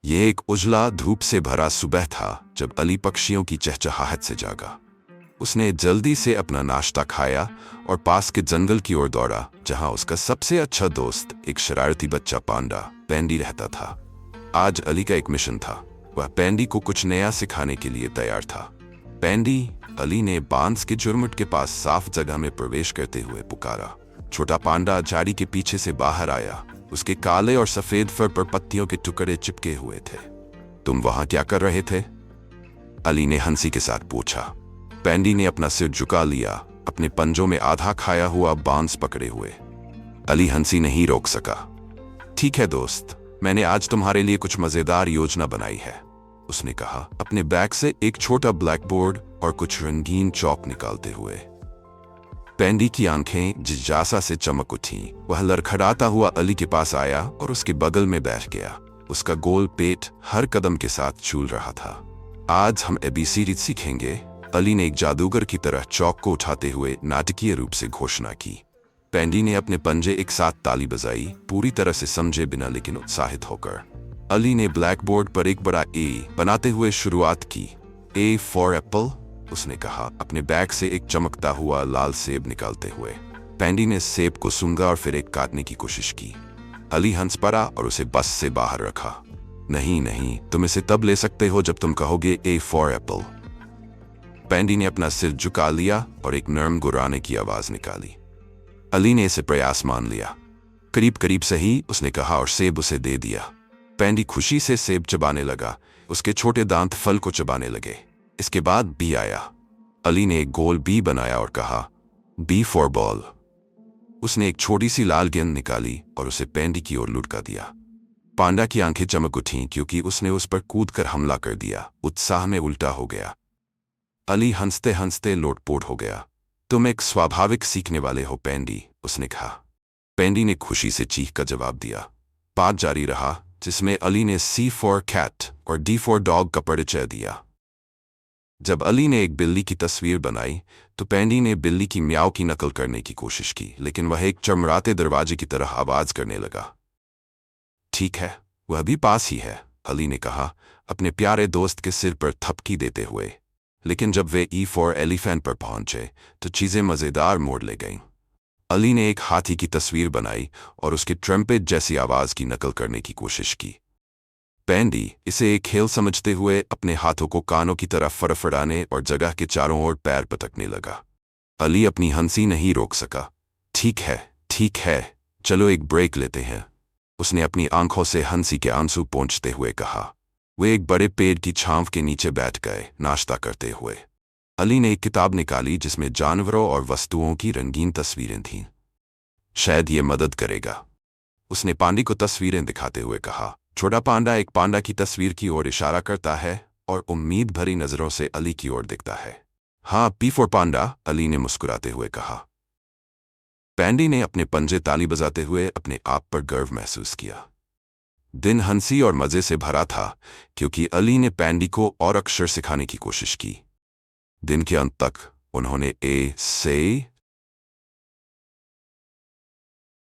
ये एक उजला धूप से भरा सुबह था जब अली पक्षियों की चहचहाहट से जागा। उसने जल्दी से अपना नाश्ता खाया और पास के जंगल की ओर दौड़ा जहां उसका सबसे अच्छा दोस्त एक शरारती बच्चा पांडा पैंडी रहता था। आज अली का एक मिशन था। वह पैंडी को कुछ नया सिखाने के लिए तैयार था। पैंडी, अली ने बांस के झुरमुट के पास साफ जगह में प्रवेश करते हुए पुकारा। छोटा पांडा झाड़ी के पीछे से बाहर आया। उसके काले और सफेद फर पर पत्तियों के टुकड़े चिपके हुए थे। तुम वहां क्या कर रहे थे? अली ने हंसी के साथ पूछा। पैंडी ने अपना सिर झुका लिया, अपने पंजों में आधा खाया हुआ बांस पकड़े हुए। अली हंसी नहीं रोक सका। ठीक है दोस्त, मैंने आज तुम्हारे लिए कुछ मजेदार योजना बनाई है, उसने कहा, अपने बैग से एक छोटा ब्लैक बोर्ड और कुछ रंगीन चौक निकालते हुए। पैंडी की आंखें जिज्ञासा से चमक उठीं। वह लड़खड़ाता हुआ अली के पास आया और उसके बगल में बैठ गया। उसका गोल पेट हर कदम के साथ झूल रहा था। आज हम एबीसीडी सीखेंगे, अली ने एक जादूगर की तरह चौक को उठाते हुए नाटकीय रूप से घोषणा की। पैंडी ने अपने पंजे एक साथ ताली बजाई, पूरी तरह से समझे बिना लेकिन उत्साहित होकर। अली ने ब्लैक बोर्ड पर एक बड़ा ए बनाते हुए शुरुआत की। ए फॉर एप्पल, उसने कहा, अपने बैग से एक चमकता हुआ लाल सेब निकालते हुए। पैंडी ने सेब को सूंघा और फिर एक काटने की कोशिश की। अली हंस पड़ा और उसे बस से बाहर रखा। नहीं नहीं, तुम इसे तब ले सकते हो जब तुम कहोगे ए फॉर एप्पल। पैंडी ने अपना सिर झुका लिया और एक नरम गुर्राने की आवाज निकाली। अली ने इसे प्रयास मान लिया। करीब करीब सही, उसने कहा और सेब उसे दे दिया। पैंडी खुशी से सेब चबाने लगा। उसके छोटे दांत फल को चबाने लगे। इसके बाद बी आया। अली ने एक गोल बी बनाया और कहा, बी फॉर बॉल। उसने एक छोटी सी लाल गेंद निकाली और उसे पैंडी की ओर लुढ़का दिया। पांडा की आंखें चमक उठीं क्योंकि उसने उस पर कूदकर हमला कर दिया। उत्साह में उल्टा हो गया। अली हंसते हंसते लोटपोट हो गया। तुम एक स्वाभाविक सीखने वाले हो पैंडी, उसने कहा। पैंडी ने खुशी से चीख का जवाब दिया। बात जारी रहा, जिसमें अली ने सी फॉर कैट और डी फॉर डॉग का परिचय दिया। जब अली ने एक बिल्ली की तस्वीर बनाई तो पैंडी ने बिल्ली की म्याऊ की नकल करने की कोशिश की, लेकिन वह एक चमड़ाते दरवाजे की तरह आवाज करने लगा। ठीक है, वह भी पास ही है, अली ने कहा, अपने प्यारे दोस्त के सिर पर थपकी देते हुए। लेकिन जब वे ई फॉर एलिफेंट पर पहुंचे तो चीजें मजेदार मोड़ ले गईं। अली ने एक हाथी की तस्वीर बनाई और उसके ट्रम्पेट जैसी आवाज की नकल करने की कोशिश की। पैंडी इसे एक खेल समझते हुए अपने हाथों को कानों की तरफ फड़फड़ाने और जगह के चारों ओर पैर पटकने लगा। अली अपनी हंसी नहीं रोक सका। ठीक है, चलो एक ब्रेक लेते हैं, उसने अपनी आंखों से हंसी के आंसू पोंछते हुए कहा। वे एक बड़े पेड़ की छांव के नीचे बैठ गए, नाश्ता करते हुए। अली ने एक किताब निकाली जिसमें जानवरों और वस्तुओं की रंगीन तस्वीरें थीं। शायद ये मदद करेगा, उसने पांडी को तस्वीरें दिखाते हुए कहा। छोटा पांडा एक पांडा की तस्वीर की ओर इशारा करता है और उम्मीद भरी नजरों से अली की ओर देखता है। हाँ, पी फॉर पांडा, अली ने मुस्कुराते हुए कहा। पैंडी ने अपने पंजे ताली बजाते हुए अपने आप पर गर्व महसूस किया। दिन हंसी और मजे से भरा था क्योंकि अली ने पैंडी को और अक्षर सिखाने की कोशिश की। दिन के अंत तक उन्होंने ए से